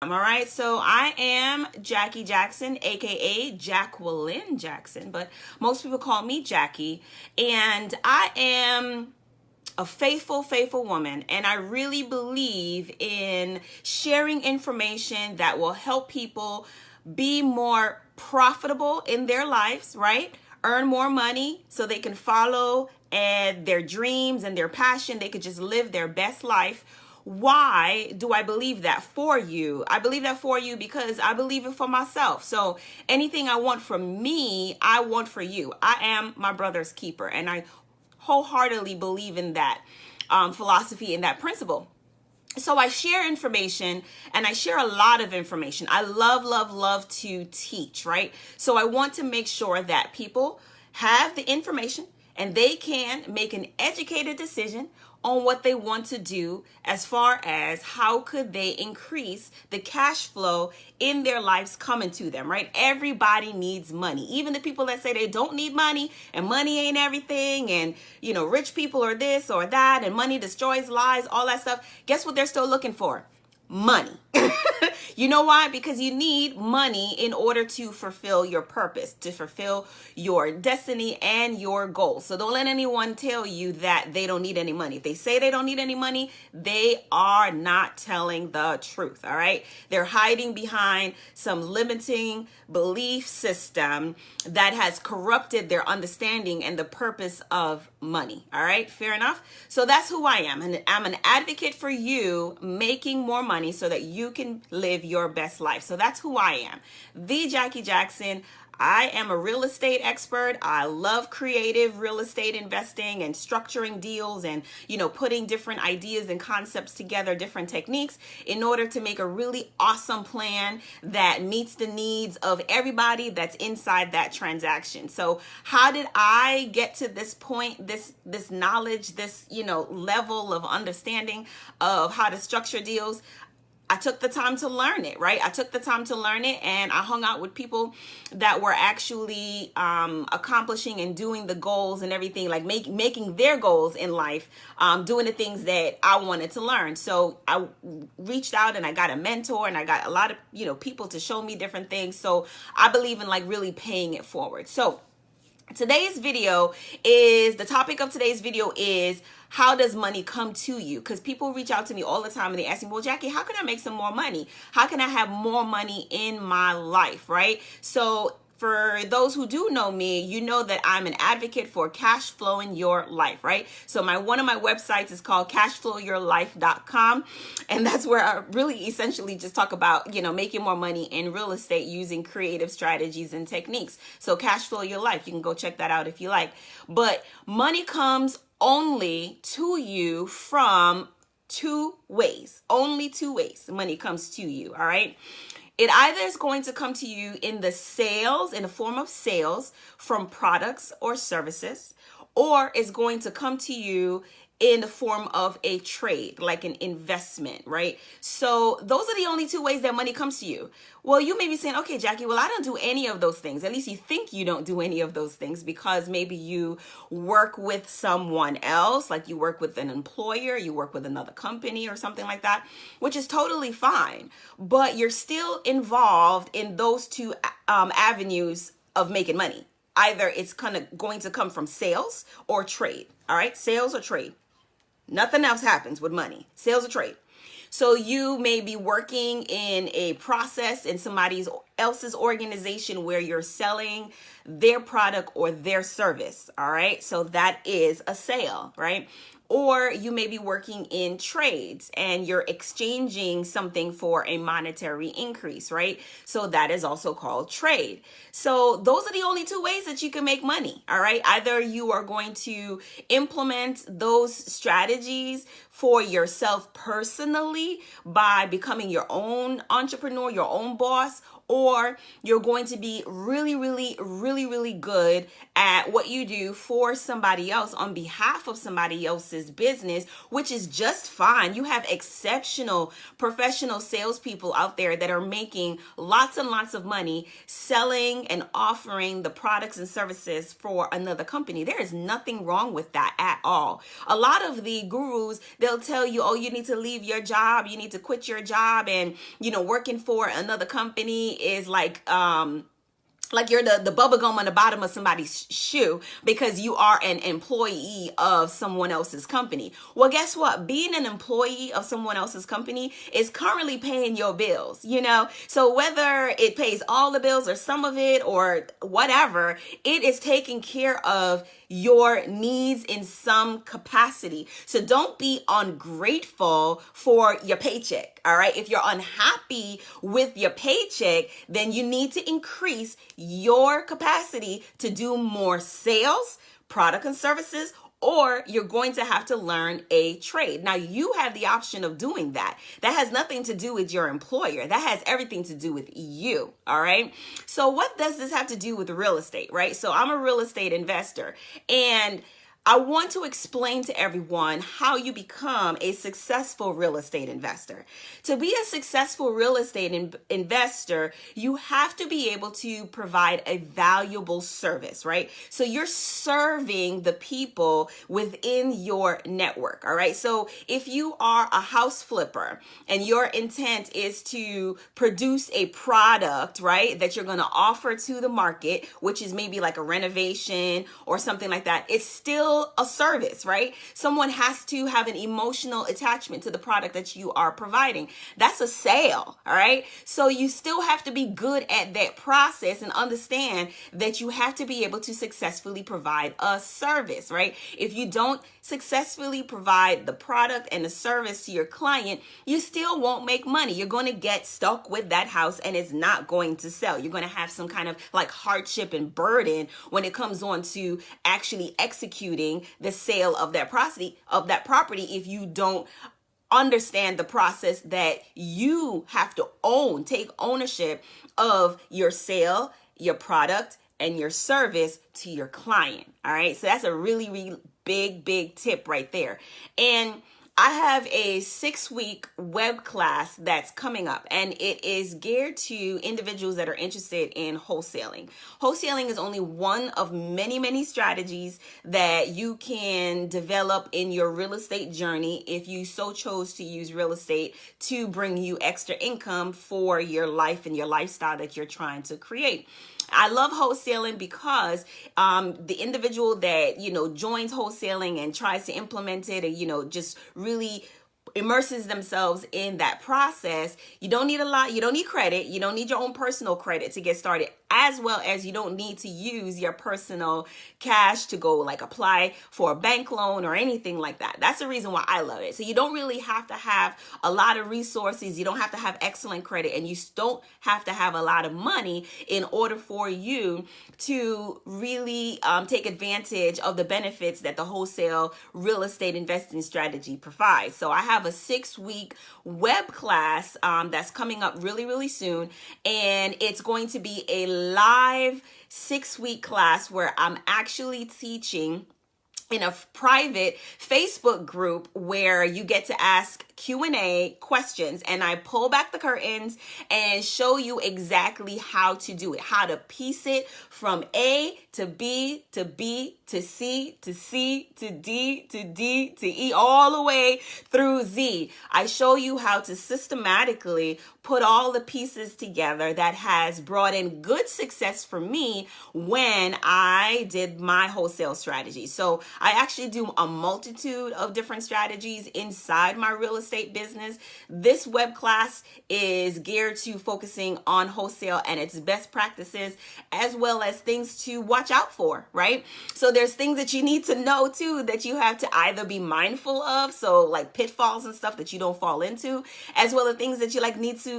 All right, so I am Jackie Jackson, aka Jacqueline Jackson, but most people call me Jackie, and I am a faithful woman, and I really believe in sharing information that will help people be more profitable in their lives, right? Earn more money so they can follow and their dreams and their passion. They could just live their best life. Why do I believe that for you? I believe that for you because I believe it for myself. So anything I want from me, I want for you. I am my brother's keeper, and I wholeheartedly believe in that philosophy and that principle. So I share information, and I share a lot of information. I love to teach, right? So I want to make sure that people have the information and they can make an educated decision on what they want to do as far as how could they increase the cash flow in their lives coming to them, right? Everybody needs money. Even the people that say they don't need money and money ain't everything, and rich people are this or that and money destroys lives, all that stuff. Guess what they're still looking for? Money. You know why? Because you need money in order to fulfill your purpose, to fulfill your destiny and your goals. So don't let anyone tell you that they don't need any money. If they say they don't need any money, they are not telling the truth, all right? They're hiding behind some limiting belief system that has corrupted their understanding and the purpose of money, all right? Fair enough? So that's who I am. And I'm an advocate for you making more money so that you can live your best life. So that's who I am. The Jackie Jackson. I am a real estate expert. I love creative real estate investing and structuring deals and, putting different ideas and concepts together, different techniques in order to make a really awesome plan that meets the needs of everybody that's inside that transaction. So how did I get to this point, this knowledge, this, level of understanding of how to structure deals? I took the time to learn it, right? I took the time to learn it, and I hung out with people that were actually accomplishing and doing the goals and everything, like making their goals in life, doing the things that I wanted to learn. So I reached out and I got a mentor, and I got a lot of, people to show me different things. So I believe in really paying it forward. So the topic of today's video is, how does money come to you? Because people reach out to me all the time and they ask me, well, Jackie, how can I make some more money? How can I have more money in my life, right? So for those who do know me, you know that I'm an advocate for cash flow in your life, right? So one of my websites is called cashflowyourlife.com. And that's where I really essentially just talk about, making more money in real estate using creative strategies and techniques. So Cash Flow Your Life, you can go check that out if you like. But money comes only to you from two ways. Only two ways money comes to you, all right? It either is going to come to you in the form of sales from products or services, or it's going to come to you in the form of a trade, like an investment, right? So those are the only two ways that money comes to you. Well, you may be saying, okay, Jackie, well, I don't do any of those things. At least you think you don't do any of those things because maybe you work with someone else, like you work with an employer, you work with another company or something like that, which is totally fine. But you're still involved in those two avenues of making money. Either it's going to come from sales or trade, all right? Sales or trade. Nothing else happens with money. Sales or trade. So you may be working in a process in somebody else's organization where you're selling their product or their service. All right. So that is a sale, right? Or you may be working in trades and you're exchanging something for a monetary increase, right? So that is also called trade. So those are the only two ways that you can make money, all right? Either you are going to implement those strategies for yourself personally by becoming your own entrepreneur, your own boss, or you're going to be really, really, really, really good at what you do for somebody else on behalf of somebody else's business, which is just fine. You have exceptional professional salespeople out there that are making lots and lots of money selling and offering the products and services for another company. There is nothing wrong with that at all. A lot of the gurus, they'll tell you, oh, you need to leave your job, you need to quit your job, and working for another company is like you're the bubble gum on the bottom of somebody's shoe because you are an employee of someone else's company. Well, guess what? Being an employee of someone else's company is currently paying your bills, So whether it pays all the bills or some of it or whatever, it is taking care of your needs in some capacity. So don't be ungrateful for your paycheck. All right. If you're unhappy with your paycheck, then you need to increase your capacity to do more sales, product and services, or you're going to have to learn a trade. Now, you have the option of doing that. That has nothing to do with your employer. That has everything to do with you, all right? So what does this have to do with real estate, right? So I'm a real estate investor, and I want to explain to everyone how you become a successful real estate investor. To be a successful real estate investor, you have to be able to provide a valuable service, right? So you're serving the people within your network, all right? So if you are a house flipper and your intent is to produce a product, right, that you're going to offer to the market, which is maybe like a renovation or something like that, it's still a service, right? Someone has to have an emotional attachment to the product that you are providing. That's a sale, all right? So you still have to be good at that process and understand that you have to be able to successfully provide a service, right? If you don't successfully provide the product and the service to your client, you still won't make money. You're going to get stuck with that house and it's not going to sell. You're going to have some kind of like hardship and burden when it comes on to actually executing the sale of that property if you don't understand the process that you have to take ownership of your sale, your product, and your service to your client. All right. So that's a really, really big tip right there. And I have a 6-week web class that's coming up, and it is geared to individuals that are interested in wholesaling. Wholesaling is only one of many, many strategies that you can develop in your real estate journey if you so chose to use real estate to bring you extra income for your life and your lifestyle that you're trying to create. I love wholesaling because the individual that, joins wholesaling and tries to implement it and, just really immerses themselves in that process, you don't need a lot. You don't need credit. You don't need your own personal credit to get started, as well as you don't need to use your personal cash to go like apply for a bank loan or anything like that. That's the reason why I love it. So you don't really have to have a lot of resources. You don't have to have excellent credit, and you don't have to have a lot of money in order for you to really take advantage of the benefits that the wholesale real estate investing strategy provides. So I have a 6-week web class that's coming up really, really soon, and it's going to be a live 6-week class where I'm actually teaching in a private Facebook group where you get to ask Q&A questions, and I pull back the curtains and show you exactly how to do it, how to piece it from A to B to B to C to C to D to D to E all the way through Z. I show you how to systematically put all the pieces together that has brought in good success for me when I did my wholesale strategy. So I actually do a multitude of different strategies inside my real estate business. This web class is geared to focusing on wholesale and its best practices, as well as things to watch out for, right? So there's things that you need to know too that you have to either be mindful of, so like pitfalls and stuff that you don't fall into, as well as things that you need to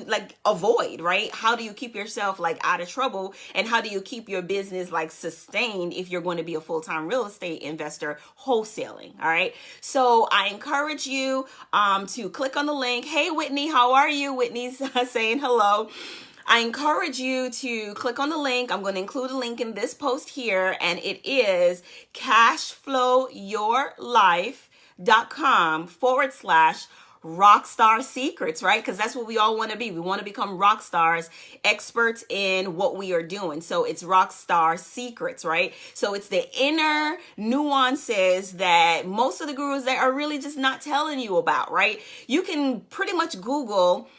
avoid, right? How do you keep yourself out of trouble, and how do you keep your business sustained if you're going to be a full-time real estate investor wholesaling? All right. So I encourage you to click on the link. Hey, Whitney, how are you? Whitney's saying hello. I encourage you to click on the link. I'm going to include a link in this post here, and it is cashflowyourlife.com/rockstar secrets, right? Because that's what we all want to be. We want to become rock stars, experts in what we are doing. So it's rockstar secrets, right? So it's the inner nuances that most of the gurus that are really just not telling you about, right? You can pretty much Google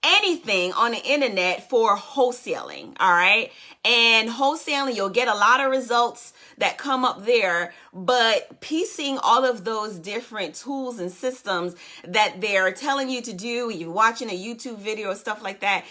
anything on the internet for wholesaling, all right? And wholesaling, you'll get a lot of results that come up there, but piecing all of those different tools and systems that they're telling you to do, you're watching a YouTube video or stuff like that,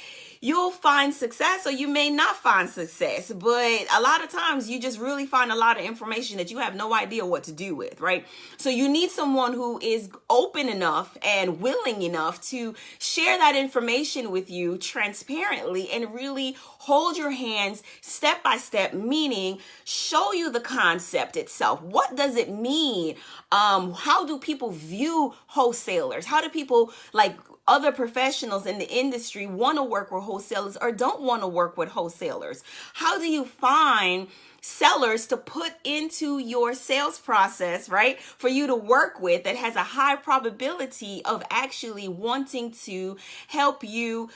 you'll find success or you may not find success. But a lot of times you just really find a lot of information that you have no idea what to do with, right? So you need someone who is open enough and willing enough to share that information with you transparently and really hold your hands step by step, meaning show you the concept itself. What does it mean? How do people view wholesalers? How do people, like other professionals in the industry, want to work with wholesalers or don't want to work with wholesalers? How do you find sellers to put into your sales process, right, for you to work with that has a high probability of actually wanting to help you,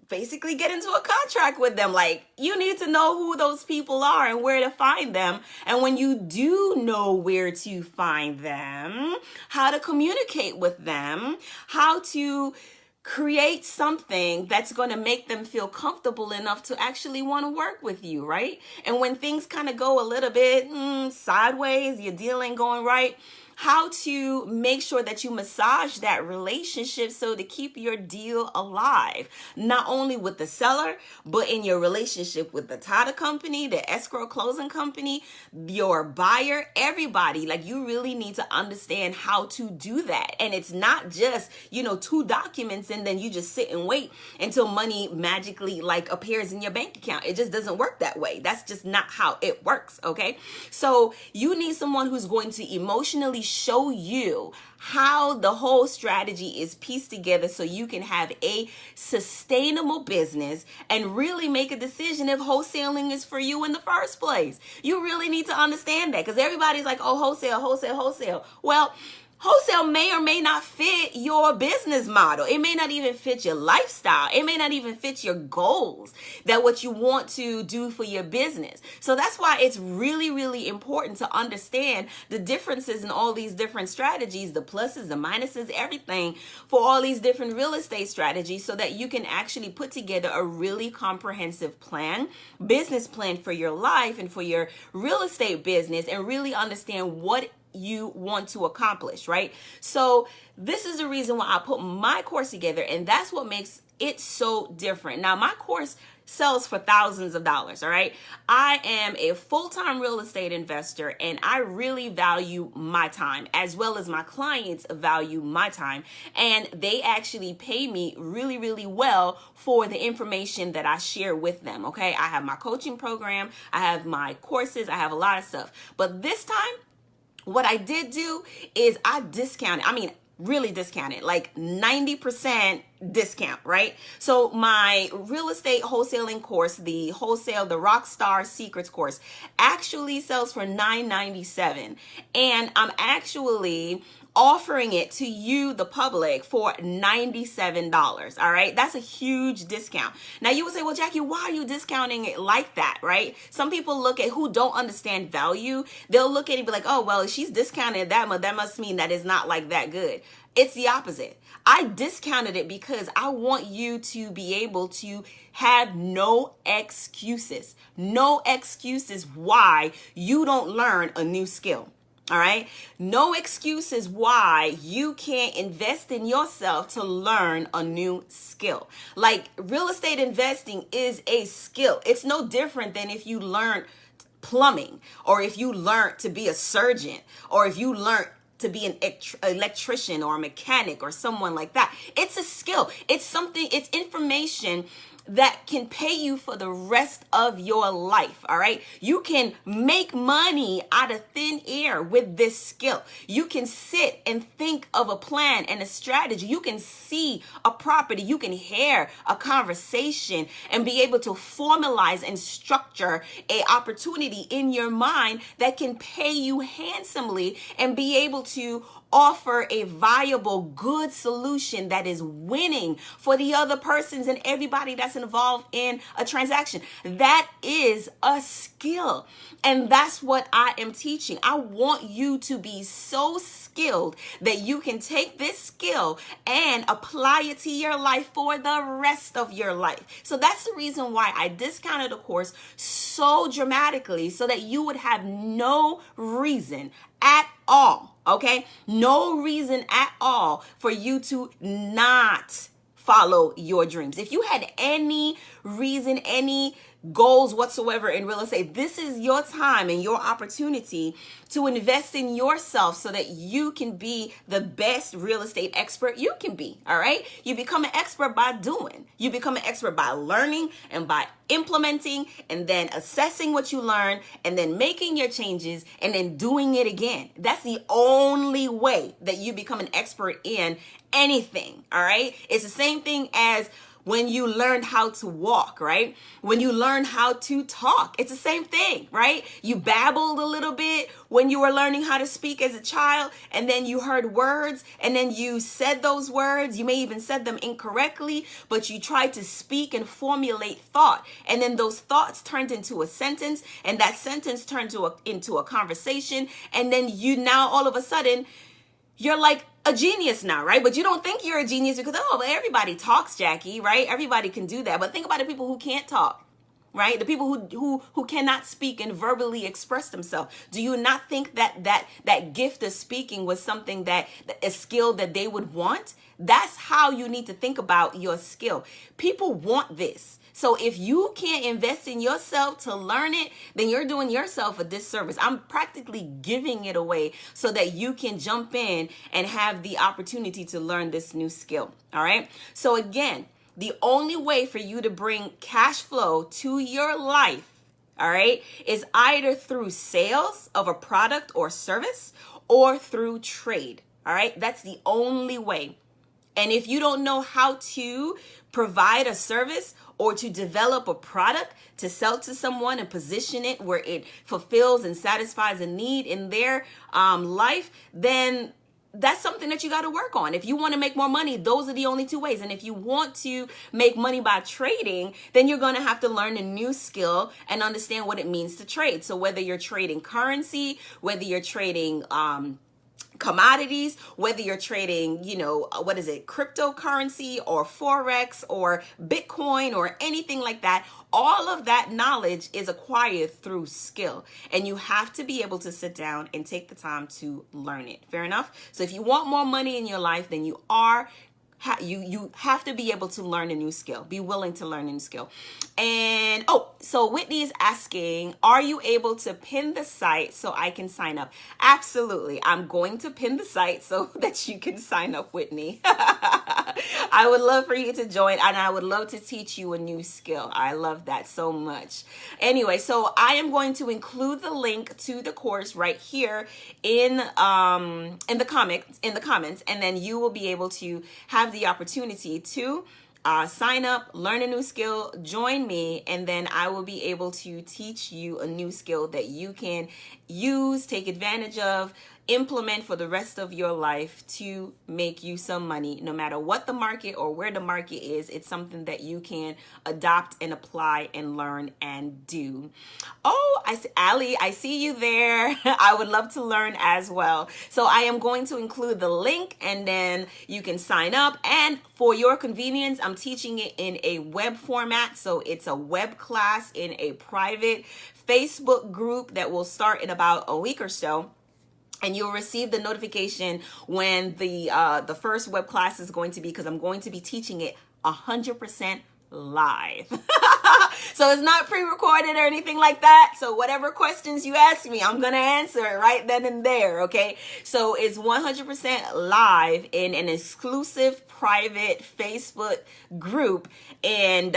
basically get into a contract with them? Like, you need to know who those people are and where to find them. And when you do know where to find them, how to communicate with them, how to create something that's going to make them feel comfortable enough to actually want to work with you, right? And when things kind of go a little bit sideways, your deal ain't going right, how to make sure that you massage that relationship so to keep your deal alive, not only with the seller, but in your relationship with the title company, the escrow closing company, your buyer, everybody. Like, you really need to understand how to do that. And it's not just, 2 documents and then you just sit and wait until money magically appears in your bank account. It just doesn't work that way. That's just not how it works, okay? So you need someone who's going to emotionally show you how the whole strategy is pieced together so you can have a sustainable business and really make a decision if wholesaling is for you in the first place. You really need to understand that, because everybody's like, oh, wholesale. Well, wholesale may or may not fit your business model. It may not even fit your lifestyle. It may not even fit your goals, that what you want to do for your business. So that's why it's really, really important to understand the differences in all these different strategies, the pluses, the minuses, everything for all these different real estate strategies, so that you can actually put together a really comprehensive plan, business plan for your life and for your real estate business, and really understand what you want to accomplish, right? So this is the reason why I put my course together, and that's what makes it so different. Now, my course sells for thousands of dollars, all right? I am a full-time real estate investor, and I really value my time, as well as my clients value my time, and they actually pay me really, really well for the information that I share with them, okay? I have my coaching program, I have my courses, I have a lot of stuff. But this time, what I did do is I really discounted, like 90% discount, right? So my real estate wholesaling course, the Rockstar Secrets course, actually sells for $997, and I'm actually offering it to you, the public, for $97. All right, that's a huge discount. Now you would say, well, Jackie, why are you discounting it like that, right? Some people look at, who don't understand value, they'll look at it and be like, oh, well, if she's discounted that much, that must mean that it's not like that good. It's the opposite. I discounted it because I want you to be able to have no excuses why you don't learn a new skill. All right. No excuses why you can't invest in yourself to learn a new skill. Like, real estate investing is a skill. It's no different than if you learned plumbing, or if you learned to be a surgeon, or if you learned to be an electrician or a mechanic or someone like that. It's a skill. It's something, it's information that can pay you for the rest of your life. All right. You can make money out of thin air with this skill. You can sit and think of a plan and a strategy. You can see a property. You can hear a conversation and be able to formalize and structure a opportunity in your mind that can pay you handsomely and be able to offer a viable, good solution that is winning for the other persons and everybody that's involved in a transaction. That is a skill. And that's what I am teaching. I want you to be so skilled that you can take this skill and apply it to your life for the rest of your life. So that's the reason why I discounted the course so dramatically, so that you would have no reason at all, okay? No reason at all for you to not follow your dreams. If you had any reason, any goals whatsoever in real estate, this is your time and your opportunity to invest in yourself so that you can be the best real estate expert you can be. All right. You become an expert by doing. You become an expert by learning and by implementing and then assessing what you learn and then making your changes and then doing it again. That's the only way that you become an expert in anything. All right. It's the same thing as when you learned how to walk, right? When you learn how to talk, it's the same thing, right? You babbled a little bit when you were learning how to speak as a child, and then you heard words, and then you said those words. You may even said them incorrectly, but you tried to speak and formulate thought. And then those thoughts turned into a sentence, and that sentence turned into a conversation. And then you now all of a sudden, you're like a genius now, right? But you don't think you're a genius because, but everybody talks, Jackie, right? Everybody can do that. But think about the people who can't talk, right? The people who cannot speak and verbally express themselves. Do you not think that gift of speaking was something that a skill that they would want? That's how you need to think about your skill. People want this. So if you can't invest in yourself to learn it, then you're doing yourself a disservice. I'm practically giving it away so that you can jump in and have the opportunity to learn this new skill. All right. So again, the only way for you to bring cash flow to your life, all right, is either through sales of a product or service or through trade. All right. That's the only way. And if you don't know how to provide a service or to develop a product to sell to someone and position it where it fulfills and satisfies a need in their life, then that's something that you got to work on. If you want to make more money, those are the only two ways. And if you want to make money by trading, then you're going to have to learn a new skill and understand what it means to trade. So whether you're trading currency, whether you're trading commodities, whether you're trading, cryptocurrency or Forex or Bitcoin or anything like that, all of that knowledge is acquired through skill. And you have to be able to sit down and take the time to learn it. Fair enough? So if you want more money in your life, then you have to be able to learn a new skill. Be willing to learn a new skill. And so Whitney is asking, are you able to pin the site so I can sign up? Absolutely. I'm going to pin the site so that you can sign up, Whitney. I would love for you to join, and I would love to teach you a new skill. I love that so much. Anyway, so I am going to include the link to the course right here in the comments, and then you will be able to have the opportunity to sign up, learn a new skill, join me, and then I will be able to teach you a new skill that you can use, take advantage of, implement for the rest of your life to make you some money. No matter what the market or where the market is, it's something that you can adopt and apply and learn and do. Oh, Ali, I see you there. I would love to learn as well. So I am going to include the link, and then you can sign up. And for your convenience, I'm teaching it in a web format. So it's a web class in a private Facebook group that will start in about a week or so. And you'll receive the notification when the first web class is going to be, because I'm going to be teaching it 100% live. So it's not pre-recorded or anything like that. So whatever questions you ask me, I'm going to answer it right then and there. Okay. So it's 100% live in an exclusive private Facebook group. And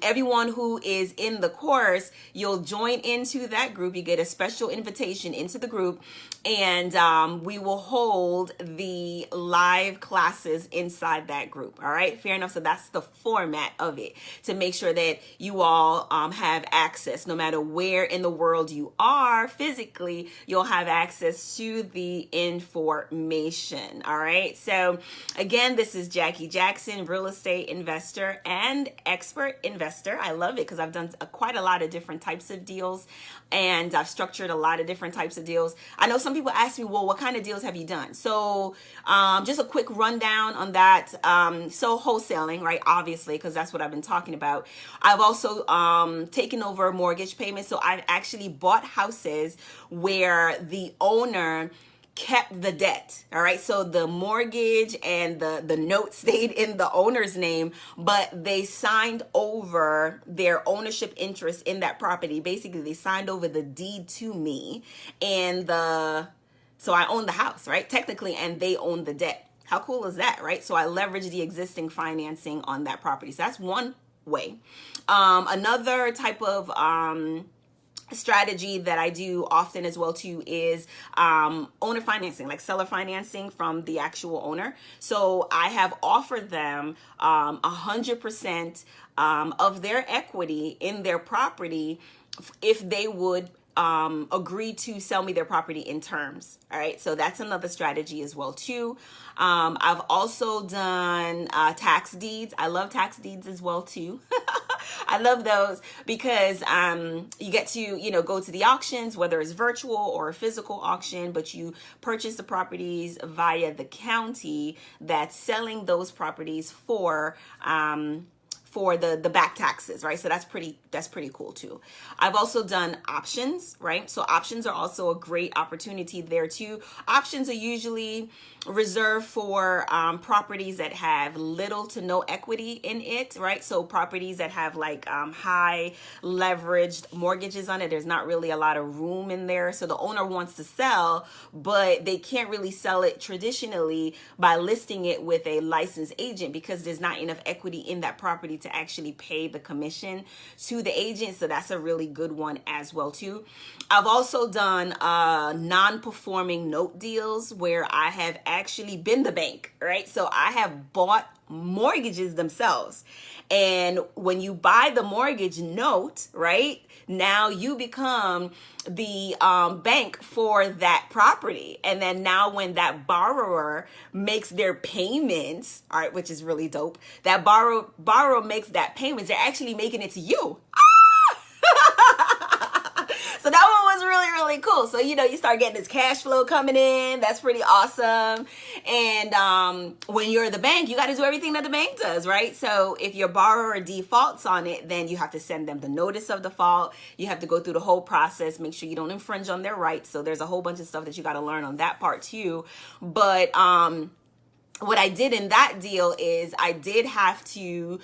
everyone who is in the course, you'll join into that group. You get a special invitation into the group. And we will hold the live classes inside that group. All right, fair enough. So that's the format of it, to make sure that you all have access. No matter where in the world you are physically, you'll have access to the information. All right. So again, this is Jackie Jackson, real estate investor and expert investor. I love it because I've done quite a lot of different types of deals, and I've structured a lot of different types of deals. I know some people ask me, well, what kind of deals have you done? So just a quick rundown on that. So wholesaling, right? Obviously, because that's what I've been talking about. I've also taken over mortgage payments. So I've actually bought houses where the owner kept the debt. All right. So the mortgage and the note stayed in the owner's name, but they signed over their ownership interest in that property. Basically, they signed over the deed to me, and so I own the house, right? Technically, and they own the debt. How cool is that, right? So I leverage the existing financing on that property. So that's one way. Another type of strategy that I do often as well too is owner financing, like seller financing from the actual owner. So I have offered them 100% of their equity in their property if they would agree to sell me their property in terms. All right. So that's another strategy as well too. I've also done tax deeds. I love tax deeds as well too. I love those because you get to, go to the auctions, whether it's virtual or a physical auction, but you purchase the properties via the county that's selling those properties for the back taxes, right? So that's pretty cool too. I've also done options, right? So options are also a great opportunity there too. Options are usually reserved for properties that have little to no equity in it, right? So properties that have like high leveraged mortgages on it. There's not really a lot of room in there. So the owner wants to sell, but they can't really sell it traditionally by listing it with a licensed agent because there's not enough equity in that property to actually pay the commission to the agent. So that's a really good one as well too. I've also done non-performing note deals where I have actually been the bank, right? So I have bought mortgages themselves. And when you buy the mortgage note, right, now you become the bank for that property. And then now when that borrower makes their payments, all right, which is really dope, that borrower makes that payments, they're actually making it to you. So that one was really, really cool. So, you start getting this cash flow coming in. That's pretty awesome. And when you're the bank, you got to do everything that the bank does, right? So if your borrower defaults on it, then you have to send them the notice of default. You have to go through the whole process, make sure you don't infringe on their rights. So there's a whole bunch of stuff that you got to learn on that part too. But what I did in that deal is I did have to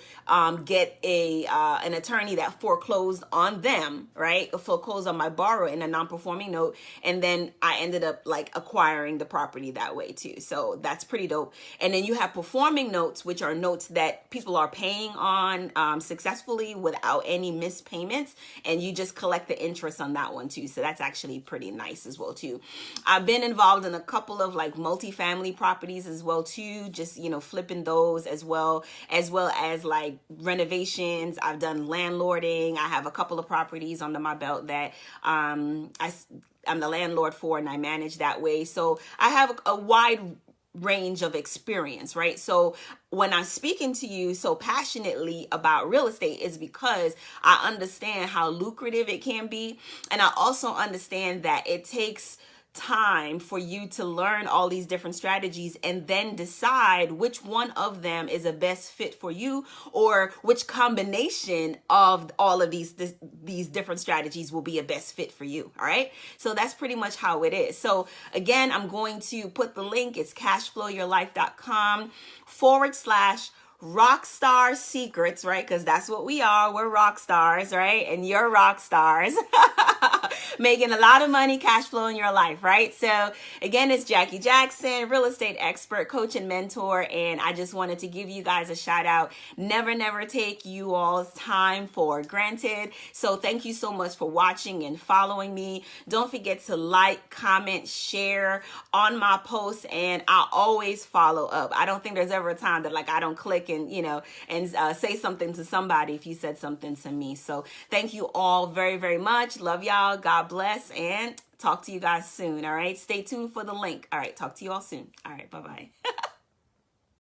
get an attorney that foreclosed on them, right? Foreclosed on my borrower in a non-performing note. And then I ended up like acquiring the property that way too. So that's pretty dope. And then you have performing notes, which are notes that people are paying on successfully without any missed payments. And you just collect the interest on that one too. So that's actually pretty nice as well too. I've been involved in a couple of like multifamily properties as well too. Just flipping those as well as like renovations. I've done landlording. I have a couple of properties under my belt that I'm the landlord for, and I manage that way. So I have a wide range of experience, right? So when I'm speaking to you so passionately about real estate is because I understand how lucrative it can be, and I also understand that it takes time for you to learn all these different strategies and then decide which one of them is a best fit for you, or which combination of all of these different strategies will be a best fit for you. All right. So that's pretty much how it is. So again, I'm going to put the link. It's cashflowyourlife.com/refinance rock star secrets, right? Because that's what we are. We're rock stars, right? And you're rock stars. Making a lot of money, cash flow in your life, right? So again, it's Jackie Jackson, real estate expert, coach, and mentor. And I just wanted to give you guys a shout out. Never, never take you all's time for granted. So thank you so much for watching and following me. Don't forget to like, comment, share on my posts, and I'll always follow up. I don't think there's ever a time that I don't click and, say something to somebody if you said something to me. So thank you all very, very much. Love y'all. God bless, and talk to you guys soon. All right. Stay tuned for the link. All right. Talk to you all soon. All right. Bye-bye.